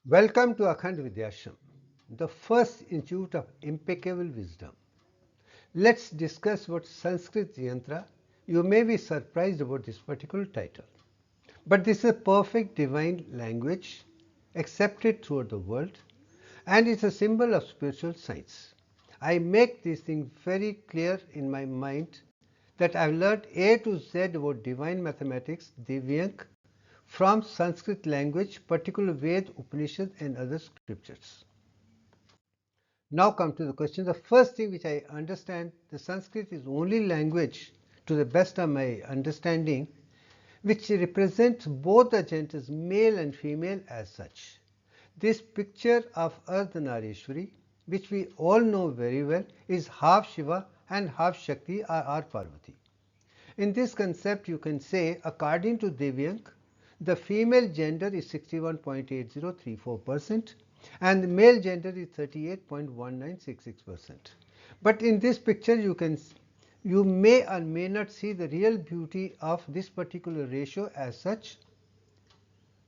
Welcome to Akhand Vidyashram, the first institute of impeccable wisdom. Let's discuss what Sanskrit Yantra. You may be surprised about this particular title, but this is a perfect divine language accepted throughout the world, and it's a symbol of spiritual science. I make these things very clear in my mind that I've learned A to Z about divine mathematics, Divyank, from Sanskrit language, particular Ved, Upanishad, and other scriptures. Now come to the question. The first thing which I understand, the Sanskrit is only language, to the best of my understanding, which represents both the genders, male and female, as such. This picture of Ardhanarishwari, which we all know very well, is half Shiva and half Shakti, or Parvati. In this concept, you can say, according to Divyank, the female gender is 61.8034% and the male gender is 38.1966%. But in this picture, you may or may not see the real beauty of this particular ratio as such.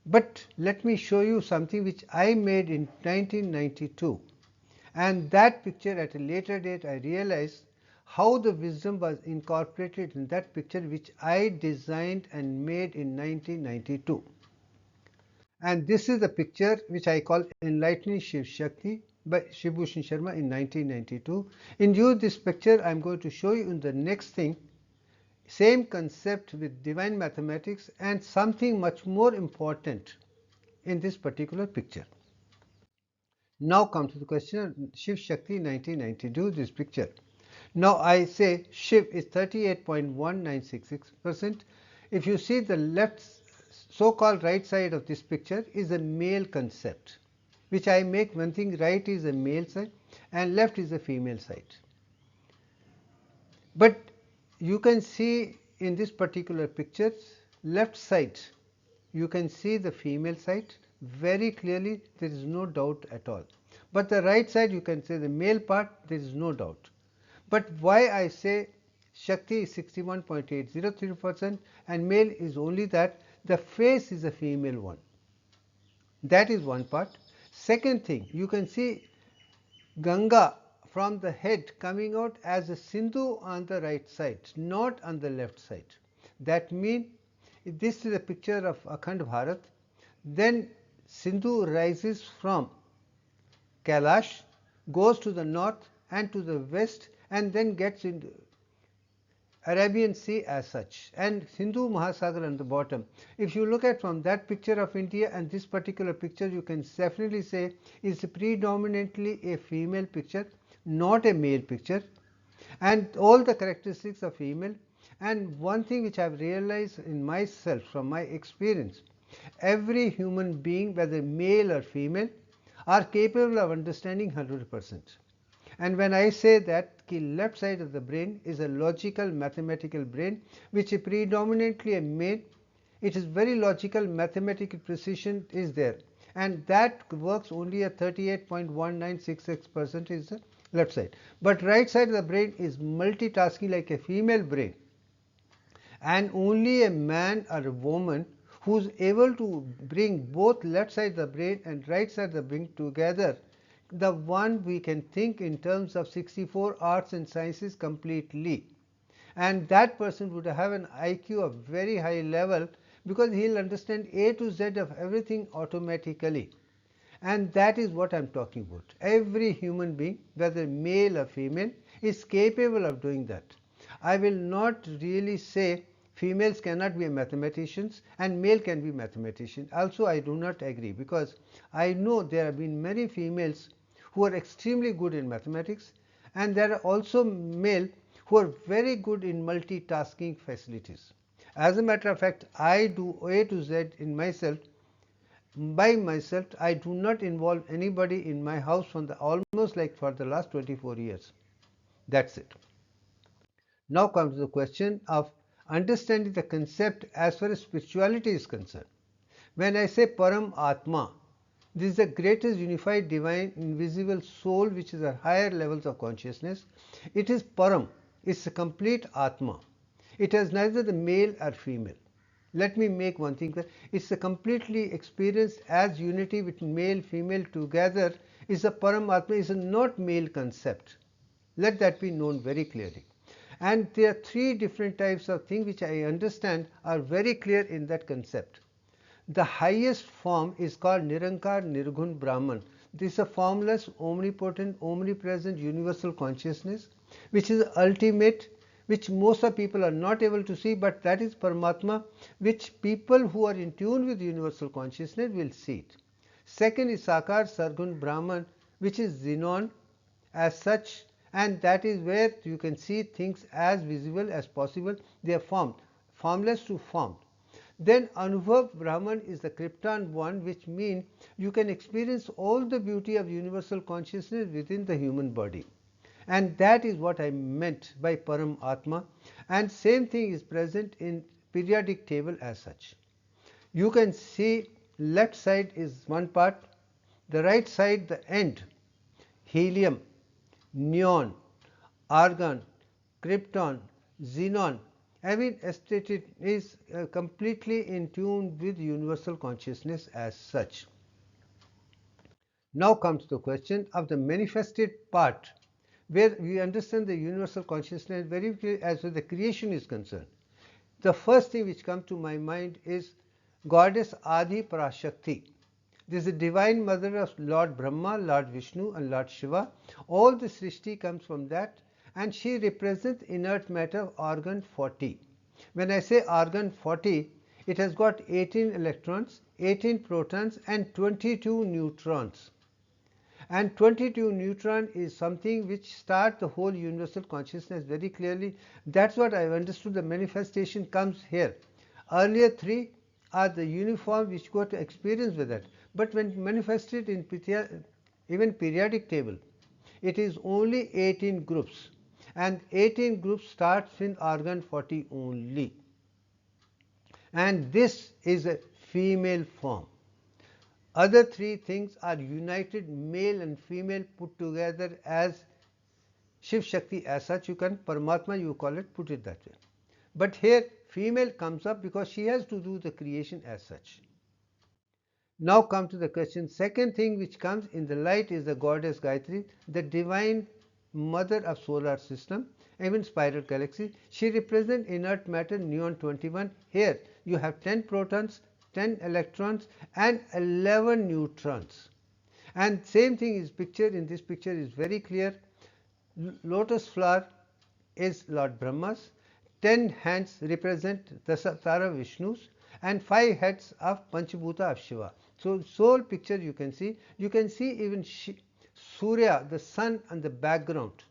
But let me show you something which I made in 1992, and that picture at a later date I realized how the wisdom was incorporated in that picture which I designed and made in 1992. And this is the picture which I call Enlightening Shiv Shakti by Shiv Bhushan Sharma in 1992. In view of this picture, I am going to show you in the next thing same concept with divine mathematics and something much more important in this particular picture. Now come to the question Shiv Shakti 1992, this picture. Now I say Shiv is 38.1966%. If you see the left so-called right side of this picture is a male concept, which I make one thing right is a male side and left is a female side. But you can see in this particular picture, left side, you can see the female side very clearly, there is no doubt at all. But the right side, you can say the male part, there is no doubt. But why I say Shakti is 61.803% and male is only that the face is a female one. That is one part. Second thing, you can see Ganga from the head coming out as a Sindhu on the right side, not on the left side. That means this is a picture of Akhand Bharat. Then Sindhu rises from Kailash, goes to the north and to the west, and then gets into Arabian Sea as such, and Hindu Mahasagar on the bottom. If you look at from that picture of India and this particular picture, you can definitely say is predominantly a female picture, not a male picture, and all the characteristics of female. And one thing which I have realized in myself from my experience, every human being, whether male or female, are capable of understanding 100%. And when I say that the left side of the brain is a logical mathematical brain which is predominantly a male, it is very logical mathematical precision is there, and that works only at 38.1966% is the left side. But right side of the brain is multitasking like a female brain, and only a man or a woman who is able to bring both left side of the brain and right side of the brain together, the one we can think in terms of 64 arts and sciences completely, and that person would have an IQ of very high level because he'll understand A to Z of everything automatically. And that is what I'm talking about. Every human being, whether male or female, is capable of doing that. I will not really say females cannot be mathematicians and male can be mathematician. Also, I do not agree because I know there have been many females who are extremely good in mathematics, and there are also male who are very good in multitasking facilities. As a matter of fact, I do A to Z in myself by myself. I do not involve anybody in my house from the almost like for the last 24 years. That's it. Now comes the question of understanding the concept as far as spirituality is concerned. When I say Param Atma, this is the greatest unified divine invisible soul which is at higher levels of consciousness. It is Param, it's a complete Atma. It has neither the male or female. Let me make one thing clear. It's a completely experienced as unity with male, female together is a Paramatma, is a not male concept. Let that be known very clearly. And there are three different types of things which I understand are very clear in that concept. The highest form is called Nirankar Nirgun Brahman. This is a formless, omnipotent, omnipresent universal consciousness, which is ultimate, which most of people are not able to see, but that is Paramatma, which people who are in tune with universal consciousness will see it. Second is Sakar Sargun Brahman, which is Xenon as such, and that is where you can see things as visible as possible. They are formed, formless to formed. Then Anubhav Brahman is the Krypton one, which means you can experience all the beauty of universal consciousness within the human body. And that is what I meant by Param Atma. And same thing is present in periodic table as such. You can see left side is one part, the right side the end, helium, neon, argon, krypton, xenon. I mean, aesthetic is completely in tune with universal consciousness as such. Now comes the question of the manifested part, where we understand the universal consciousness very clearly as far as the creation is concerned. The first thing which comes to my mind is Goddess Adi Parashakti. This is the divine mother of Lord Brahma, Lord Vishnu and Lord Shiva. All the Srishti comes from that, and she represents inert matter organ 40. When I say organ 40, it has got 18 electrons, 18 protons and 22 neutrons. And 22 neutron is something which starts the whole universal consciousness very clearly. That's what I understood. The manifestation comes here. Earlier three are the uniform which go to experience with that. But when manifested in even periodic table, it is only 18 groups. And 18 groups starts in organ 40 only. And this is a female form. Other three things are united, male and female put together as Shiv Shakti as such. You can, Paramatma you call it, put it that way. But here female comes up because she has to do the creation as such. Now come to the question. Second thing which comes in the light is the goddess Gayatri, the divine mother of solar system, even spiral galaxy. She represents inert matter neon 21. Here you have 10 protons, 10 electrons and 11 neutrons. And same thing is pictured in this picture is very clear. Lotus flower is Lord Brahma's, 10 hands represent the Satara Vishnus and 5 heads of Panchabhuta of Shiva. So whole picture you can see even Surya, the sun and the background.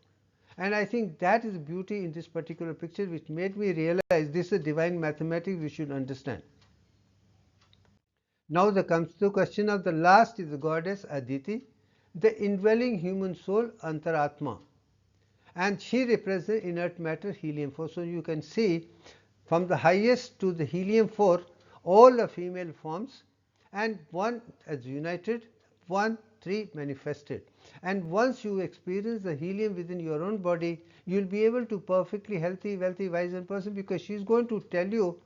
And I think that is beauty in this particular picture which made me realize this is divine mathematics we should understand. Now there comes the question of the last is the goddess Aditi, the indwelling human soul Antaratma, and she represents inert matter helium-4. So you can see from the highest to the helium-4 all the female forms, and one as united, 1, 3 manifested. And once you experience the helium within your own body, you will be able to perfectly healthy, wealthy, wise and person, because she is going to tell you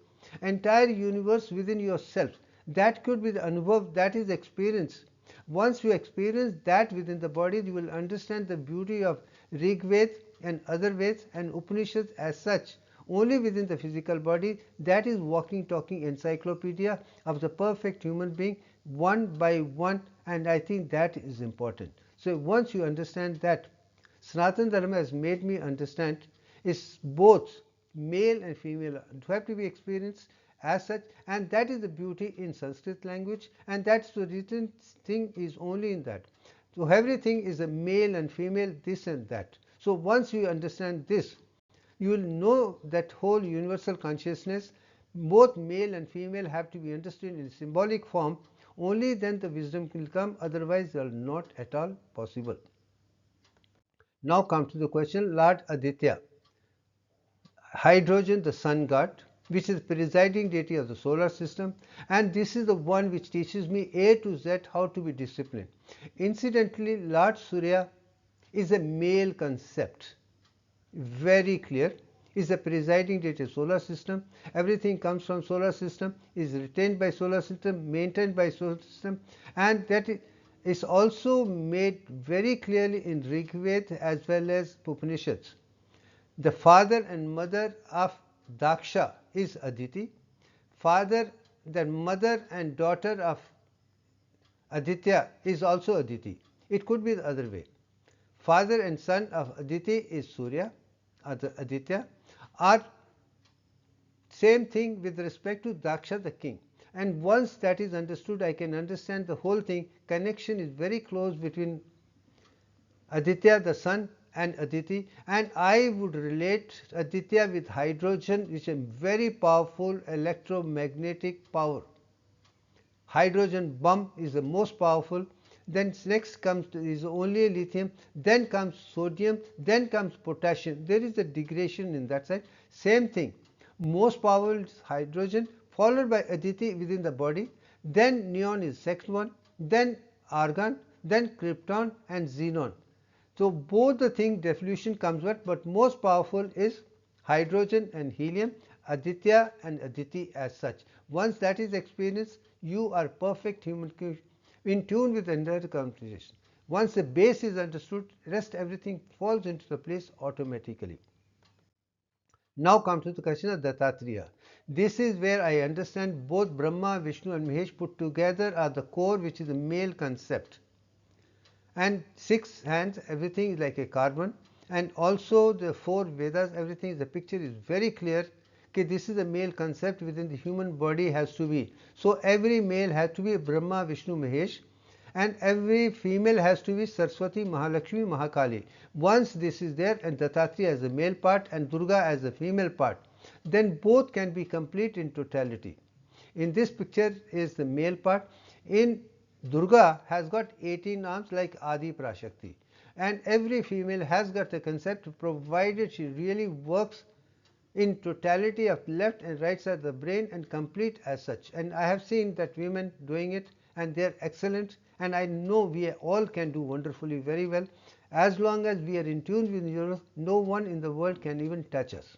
entire universe within yourself. That could be the anubhav, that is experience. Once you experience that within the body, you will understand the beauty of Rig Veda and other Veds and Upanishads as such only within the physical body. That is walking, talking encyclopedia of the perfect human being one by one, and I think that is important. So once you understand that, Sanatana Dharma has made me understand is both male and female have to be experienced as such, and that is the beauty in Sanskrit language, and that's the written thing is only in that. So everything is a male and female, this and that. So once you understand this, you will know that whole universal consciousness, both male and female have to be understood in symbolic form. Only then the wisdom will come, otherwise they are not at all possible. Now come to the question, Lord Aditya, hydrogen, the sun god, which is the presiding deity of the solar system, and this is the one which teaches me A to Z how to be disciplined. Incidentally, Lord Surya is a male concept, very clear, is the presiding deity of solar system. Everything comes from solar system, is retained by solar system, maintained by solar system, and that is also made very clearly in Rig Veda as well as Upanishads. The father and mother of Daksha is Aditi. The mother and daughter of Aditya is also Aditi. It could be the other way. Father and son of Aditi is Surya, Aditya, or same thing with respect to Daksha the king. And once that is understood, I can understand the whole thing. Connection is very close between Aditya the sun and Aditi, and I would relate Aditya with hydrogen, which is a very powerful electromagnetic power. Hydrogen bomb is the most powerful. Then next comes is only lithium, then comes sodium, then comes potassium. There is a degradation in that side. Same thing. Most powerful is hydrogen, followed by Aditi within the body. Then neon is second one, then argon, then krypton and xenon. So both the thing diffusion comes with, but most powerful is hydrogen and helium, Aditya and Aditi as such. Once that is experienced, you are perfect human in tune with the entire conversation. Once the base is understood, rest everything falls into the place automatically. Now come to the question of Dattatreya. This is where I understand both Brahma, Vishnu and Mahesh put together are the core, which is a male concept. And 6 hands, everything is like a carbon, and also the 4 Vedas, everything, the picture is very clear. Okay, this is a male concept within the human body has to be. So every male has to be Brahma, Vishnu, Mahesh, and every female has to be Saraswati, Mahalakshmi, Mahakali. Once this is there, and Dattatreya as a male part and Durga as a female part, then both can be complete in totality. In this picture is the male part. In Durga has got 18 arms like Adi Prashakti, and every female has got the concept provided she really works in totality of left and right side of the brain and complete as such. And I have seen that women doing it and they are excellent, and I know we all can do wonderfully very well. As long as we are in tune with the universe, no one in the world can even touch us.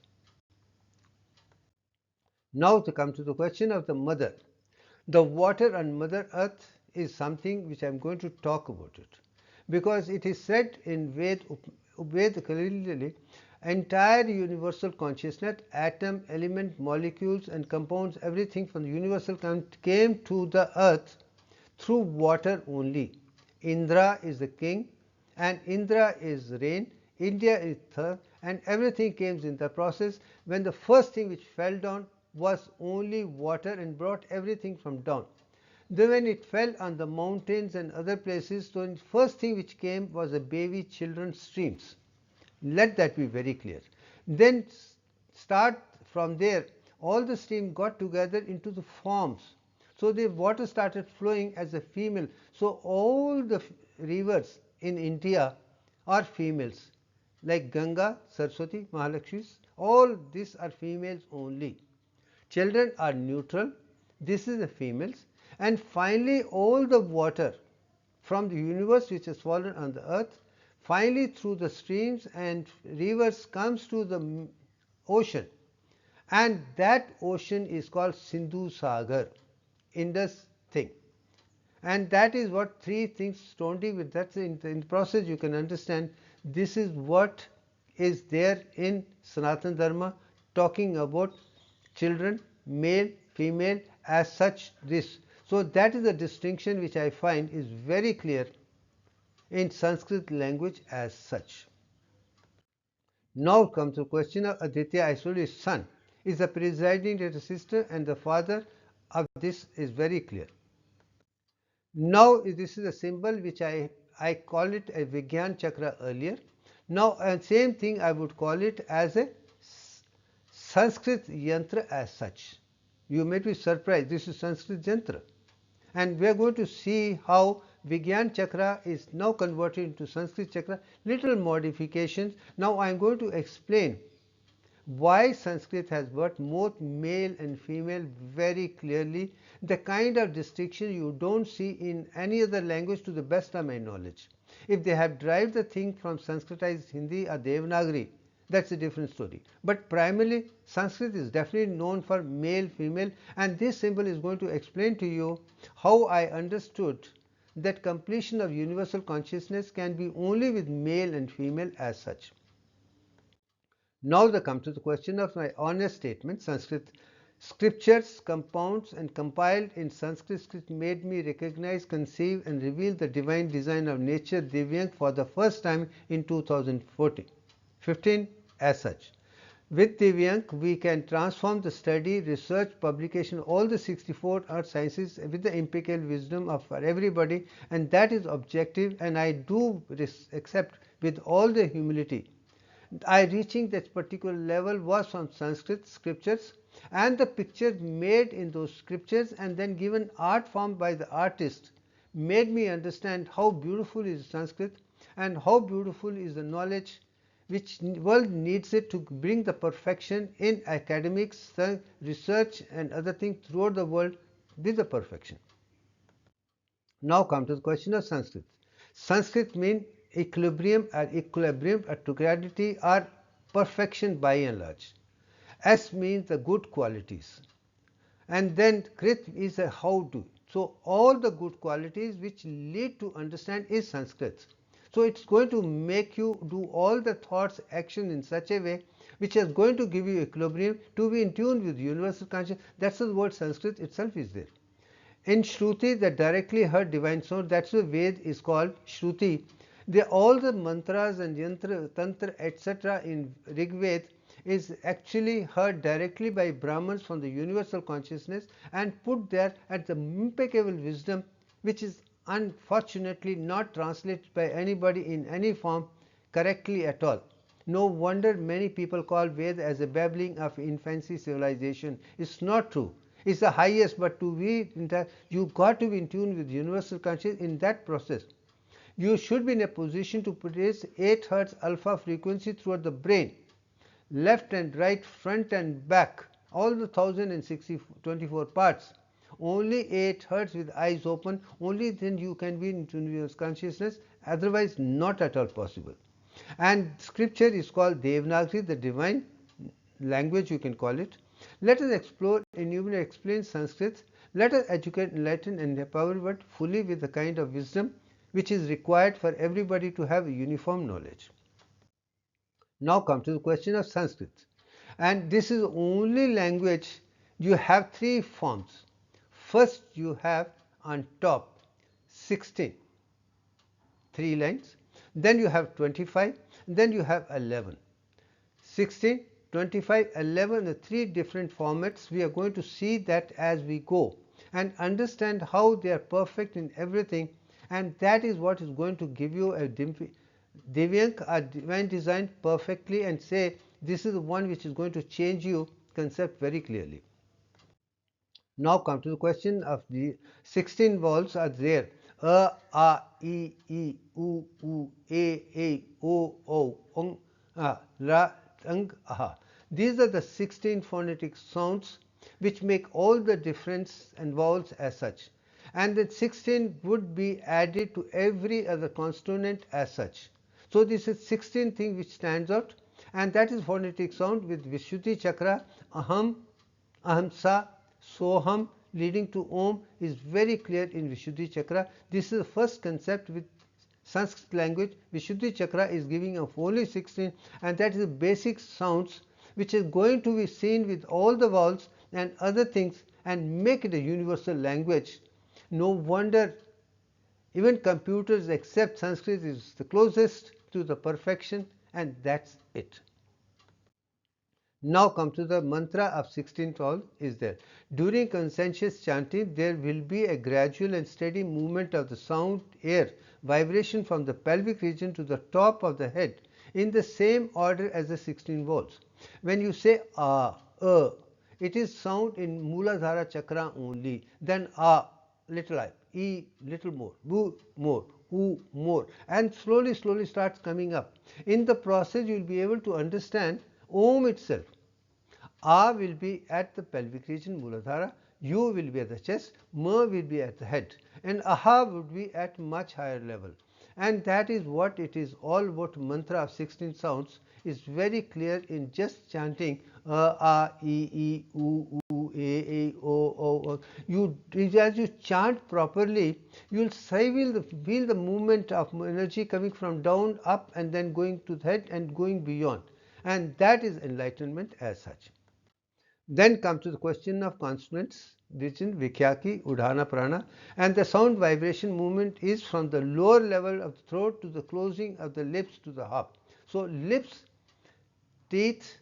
Now to come to the question of the mother. The water on Mother Earth is something which I am going to talk about it, because it is said in Veda clearly, entire universal consciousness, atom, element, molecules and compounds, everything from the universal came to the earth through water only. Indra is the king, and Indra is rain, India is third, and everything came in the process when the first thing which fell down was only water and brought everything from down. Then when it fell on the mountains and other places, so the first thing which came was the baby children streams. Let that be very clear. Then start from there, all the stream got together into the forms. So the water started flowing as a female. So all the rivers in India are females, like Ganga, Saraswati, Mahalakshmi, all these are females only. Children are neutral, this is the females, and finally all the water from the universe which has fallen on the earth, finally through the streams and rivers comes to the ocean, and that ocean is called Sindhu Sagar, Indus thing. And that is what three things strongly with that in the process you can understand this is what is there in Sanatana Dharma, talking about children, male, female as such this. So that is a distinction which I find is very clear in Sanskrit language as such. Now comes the question of Aditya. I told you son is the presiding elder sister and the father of this is very clear. Now this is a symbol which I call it a Vigyan Chakra earlier. Now same thing I would call it as a Sanskrit Yantra as such. You may be surprised, this is Sanskrit Yantra. And we are going to see how Vigyan Chakra is now converted into Sanskrit Chakra, little modifications. Now I am going to explain why Sanskrit has got both male and female very clearly, the kind of distinction you don't see in any other language to the best of my knowledge. If they have derived the thing from Sanskritized Hindi or Devanagari, that's a different story. But primarily Sanskrit is definitely known for male, female, and this symbol is going to explain to you how I understood that completion of universal consciousness can be only with male and female as such. Now they come to the question of my honest statement. Sanskrit scriptures, compounds and compiled in Sanskrit script made me recognize, conceive and reveal the divine design of nature Divyank for the first time in 2015 as such. With Divyank, we can transform the study, research, publication, all the 64 earth sciences with the empirical wisdom of everybody, and that is objective, and I do accept with all the humility. I reaching that particular level was from Sanskrit scriptures, and the pictures made in those scriptures and then given art form by the artist made me understand how beautiful is Sanskrit and how beautiful is the knowledge which world needs it to bring the perfection in academics, research and other things throughout the world with the perfection. Now come to the question of Sanskrit. Sanskrit means equilibrium or totality or perfection by and large. S means the good qualities. And then Krit is a how to. So all the good qualities which lead to understand is Sanskrit. So it's going to make you do all the thoughts, action in such a way which is going to give you equilibrium to be in tune with universal consciousness. That's the word Sanskrit itself is there. In Shruti, the directly heard divine sound, that's the Ved is called Shruti. All the mantras and Yantra, Tantra, etc. in Rig Veda is actually heard directly by Brahmins from the universal consciousness and put there at the impeccable wisdom, which is unfortunately not translated by anybody in any form correctly at all. No wonder many people call Veda as a babbling of infancy civilization. It's not true. It's the highest, but to be in that, you got to be in tune with universal consciousness. In that process, you should be in a position to produce 8 Hz alpha frequency throughout the brain, left and right, front and back, all the 1024 parts. Only 8 Hz with eyes open, only then you can be in universal consciousness, otherwise not at all possible. And scripture is called Devanagari, the divine language you can call it. Let us explore, enumerate, explain Sanskrit. Let us educate, enlighten and empower but fully with the kind of wisdom which is required for everybody to have a uniform knowledge. Now come to the question of Sanskrit. And this is the only language you have 3 forms. First you have on top 16, 3 lines. Then you have 25, then you have 11. 16, 25, 11, the 3 different formats. We are going to see that as we go and understand how they are perfect in everything, and that is what is going to give you a Divyank, a divine design perfectly, and say this is the one which is going to change you concept very clearly. Now come to the question of the 16 vowels are there. A, I, U, A, O, Ra, Aha. These are the 16 phonetic sounds which make all the difference and vowels as such. And the 16 would be added to every other consonant as such. So this is 16 thing which stands out, and that is phonetic sound with Vishuddhi chakra, Aham, Ahamsa, Soham leading to Om is very clear in Vishuddhi chakra. This is the first concept with Sanskrit language. Vishuddhi chakra is giving of only 16, and that is the basic sounds which is going to be seen with all the vowels and other things and make it a universal language. No wonder even computers accept Sanskrit is the closest to the perfection, and that's it. Now come to the mantra of 16th vowel is there. During conscientious chanting, there will be a gradual and steady movement of the sound air vibration from the pelvic region to the top of the head in the same order as the 16 vowels. When you say it is sound in Muladhara chakra only, then little I, E little more, Bu more, U more, and slowly starts coming up. In the process you will be able to understand Om itself. A will be at the pelvic region, Muladhara, U will be at the chest, Ma will be at the head, and Aha would be at much higher level. And that is what it is all about. Mantra of 16 sounds is very clear in just chanting a, e, u, a, o. As you chant properly, you will feel the movement of energy coming from down, up, and then going to the head and going beyond. And that is enlightenment as such. Then comes to the question of consonants, which in Vikyaki, Udhana Prana, and the sound vibration movement is from the lower level of the throat to the closing of the lips to the hop. So lips, teeth,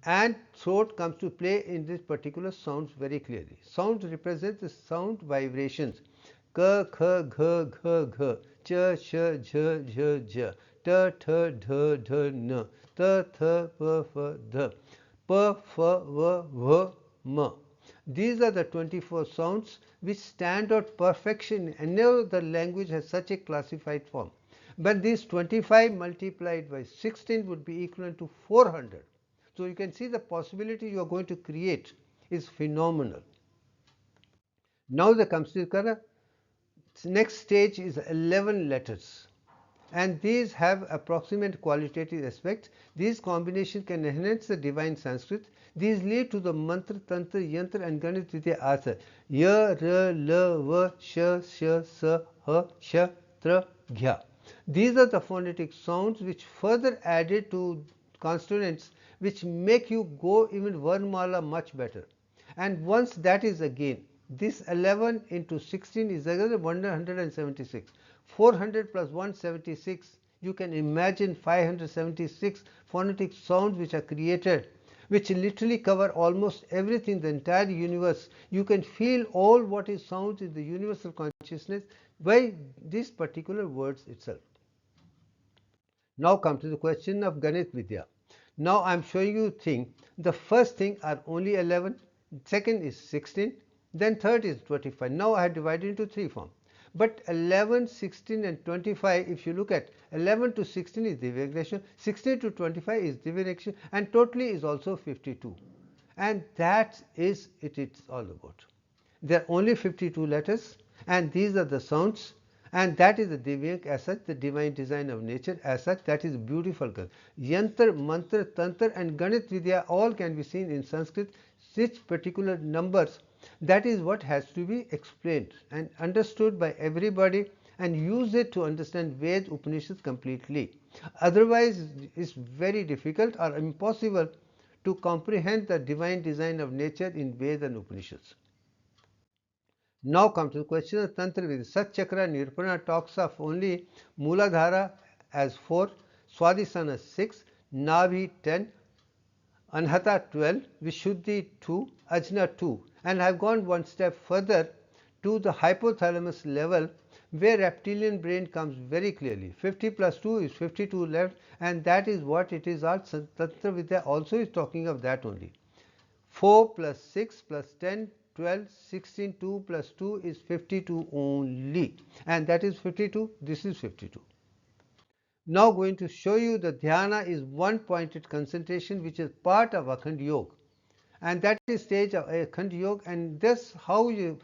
and throat comes to play in this particular sounds very clearly. Sounds represent the sound vibrations. K, kh, gh, gh, gh, ch, ch, jh, jh, jh, t, th, dh, dh, n, t, th, p, f, dh, p, f, v, v, m. These are the 24 sounds which stand out perfection, and no other language has such a classified form. But these 25 multiplied by 16 would be equivalent to 400. So you can see the possibility you are going to create is phenomenal. Now the Kamstikara next stage is 11 letters, and these have approximate qualitative aspects. These combinations can enhance the divine Sanskrit. These lead to the mantra, tantra, yantra, and ganit vidya artha. Ya, ra, la, va, sha, sha, sa, ha, sha, tra, gya. These are the phonetic sounds which further added to consonants which make you go even Varnmala much better. And once that is again, this 11 into 16 is again 176. 400 plus 176, you can imagine 576 phonetic sounds which are created, which literally cover almost everything, the entire universe. You can feel all what is sounds in the universal consciousness by these particular words itself. Now come to the question of Ganit Vidya. Now I am showing you thing. The first thing are only 11, second is 16, then third is 25. Now I have divided into three forms. But 11, 16 and 25, if you look at 11 to 16 is Divyagresha, 16 to 25 is Divyagresha, and totally is also 52. And that is it's all about. There are only 52 letters, and these are the sounds, and that is the Divyak as such, the divine design of nature as such. That is beautiful. Yantra, mantra, tantra, and Ganit Vidya all can be seen in Sanskrit. Such particular numbers, that is what has to be explained and understood by everybody, and use it to understand Ved Upanishads completely. Otherwise, it's very difficult or impossible to comprehend the divine design of nature in Ved and Upanishads. Now comes to the question of Tantra Vidya. Sat Chakra Nirupana talks of only Mooladhara as 4, Swadhisthana as 6, Nabhi 10, Anhata 12, Vishuddhi 2, Ajna 2, and I have gone one step further to the hypothalamus level, where reptilian brain comes very clearly. 50 plus 2 is 52 left, and that is what it is. All Tantra Vidya also is talking of that only. 4 plus 6 plus 10, 12, 16, 2 plus 2 is 52 only, and that is 52, this is 52. Now going to show you the dhyana is one pointed concentration, which is part of Akhand Yoga, and that is stage of Akhand Yoga, and this how you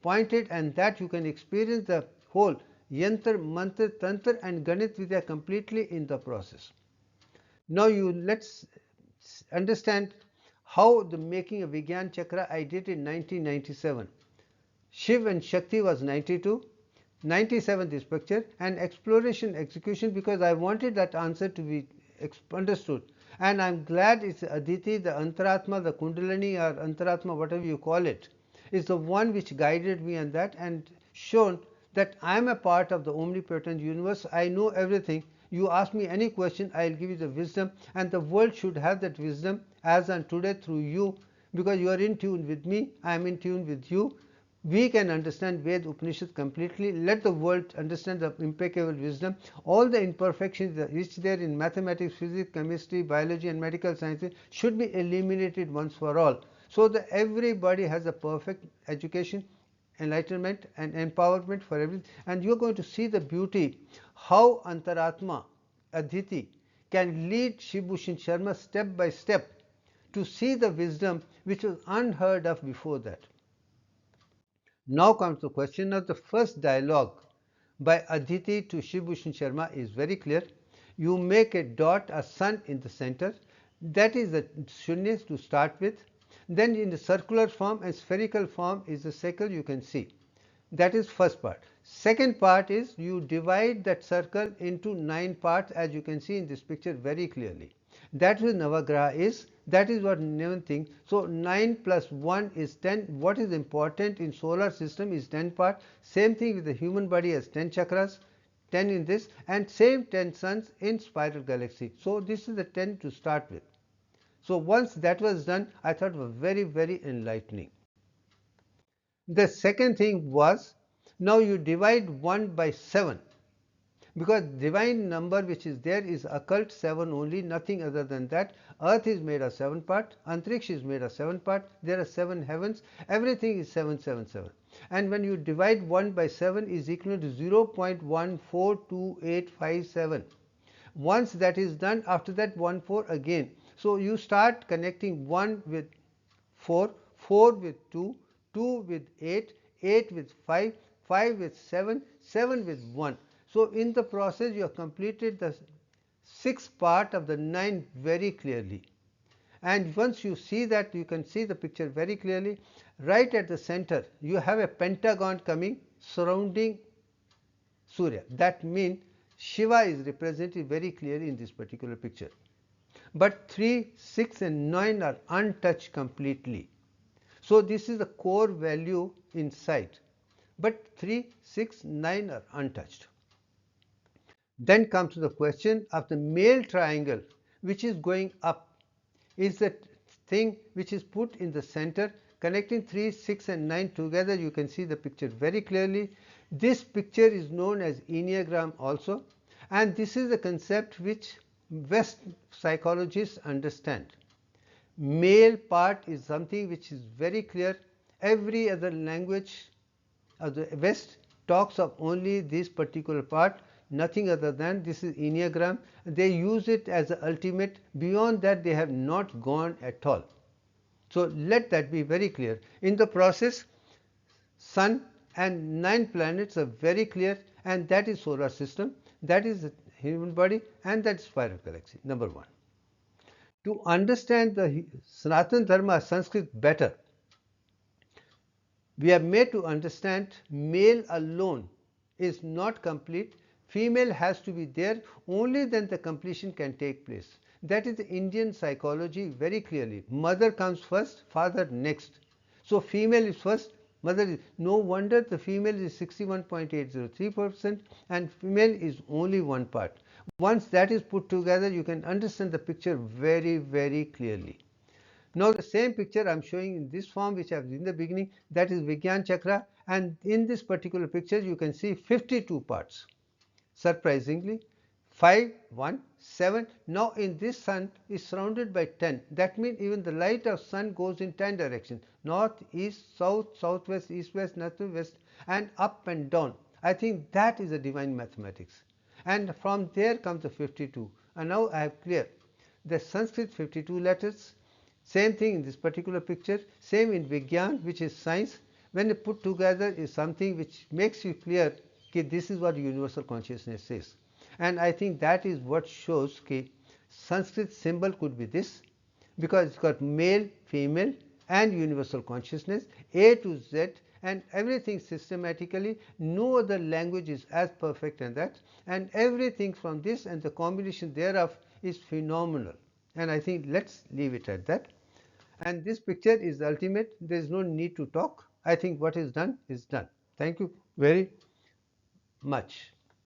point it, and that you can experience the whole Yantra, Mantra, Tantra and Ganit Vidya completely in the process. Now let's understand how the making of Vigyan Chakra I did in 1997. Shiv and Shakti was 92, 97 this picture, and exploration execution, because I wanted that answer to be understood, and I'm glad it's Aditi, the Antaratma, the Kundalini or Antaratma, whatever you call it, is the one which guided me on that and shown that I am a part of the omnipotent universe. I know everything. You ask me any question, I'll give you the wisdom, and the world should have that wisdom as on today through you, because you are in tune with me, I am in tune with you. We can understand Ved Upanishads completely. Let the world understand the impeccable wisdom. All the imperfections which there in mathematics, physics, chemistry, biology and medical sciences should be eliminated once for all, so that everybody has a perfect education, enlightenment and empowerment for everything. And you are going to see the beauty how Antaratma, Aditi, can lead Shibhushan Sharma step by step to see the wisdom which was unheard of before that. Now comes the question of the first dialogue by Aditi to Shivbhushan Sharma is very clear. You make a dot, a sun in the center. That is the shunya to start with. Then in the circular form and spherical form is the circle you can see. That is first part. Second part is you divide that circle into 9 parts, as you can see in this picture very clearly. That is Navagraha is. That is what Nevan thing. So 9 plus 1 is 10. What is important in solar system is 10 part. Same thing with the human body has 10 chakras, 10 in this, and same 10 suns in spiral galaxy. So this is the 10 to start with. So once that was done, I thought it was very, very enlightening. The second thing was, now you divide 1 by 7, because divine number which is there is occult 7 only, nothing other than that. Earth is made of 7 parts, Antriksh is made of 7 parts, there are 7 heavens, everything is 777. And when you divide 1 by 7 is equal to 0.142857. Once that is done, after that 1 4 again. So you start connecting 1 with 4, 4 with 2, 2 with 8, 8 with 5, 5 with 7, 7 with 1. So in the process you have completed the 6th part of the 9 very clearly. And once you see that, you can see the picture very clearly. Right at the center you have a pentagon coming surrounding Surya. That means Shiva is represented very clearly in this particular picture. But 3, 6 and 9 are untouched completely. So this is the core value inside. But 3, 6, 9 are untouched. Then comes the question of the male triangle which is going up, is the thing which is put in the center connecting 3, 6 and 9 together. You can see the picture very clearly. This picture is known as Enneagram also, and this is a concept which West psychologists understand. Male part is something which is very clear. Every other language of the West talks of only this particular part, nothing other than this is Enneagram. They use it as the ultimate. Beyond that they have not gone at all. So let that be very clear. In the process, Sun and 9 planets are very clear, and that is solar system, that is the human body, and that is spiral galaxy, number 1. To understand the Sanatana Dharma Sanskrit better, we are made to understand male alone is not complete. Female has to be there, only then the completion can take place. That is the Indian psychology very clearly. Mother comes first, father next. So female is first, mother is. No wonder the female is 61.803% and female is only one part. Once that is put together, you can understand the picture very, very clearly. Now the same picture I am showing in this form which I have in the beginning, that is Vigyan Chakra, and in this particular picture you can see 52 parts. Surprisingly, 5, 1, 7. Now in this sun is surrounded by 10. That means even the light of sun goes in 10 directions. North, east, south, southwest, east, west, north, west, and up and down. I think that is a divine mathematics. And from there comes the 52. And now I have clear the Sanskrit 52 letters. Same thing in this particular picture, same in Vigyan, which is science. When put together is something which makes you clear that this is what universal consciousness is. And I think that is what shows that Sanskrit symbol could be this, because it's got male, female and universal consciousness, A to Z, and everything systematically. No other language is as perfect as that, and everything from this and the combination thereof is phenomenal. And I think let's leave it at that. And this picture is the ultimate. There is no need to talk. I think what is done is done. Thank you very much.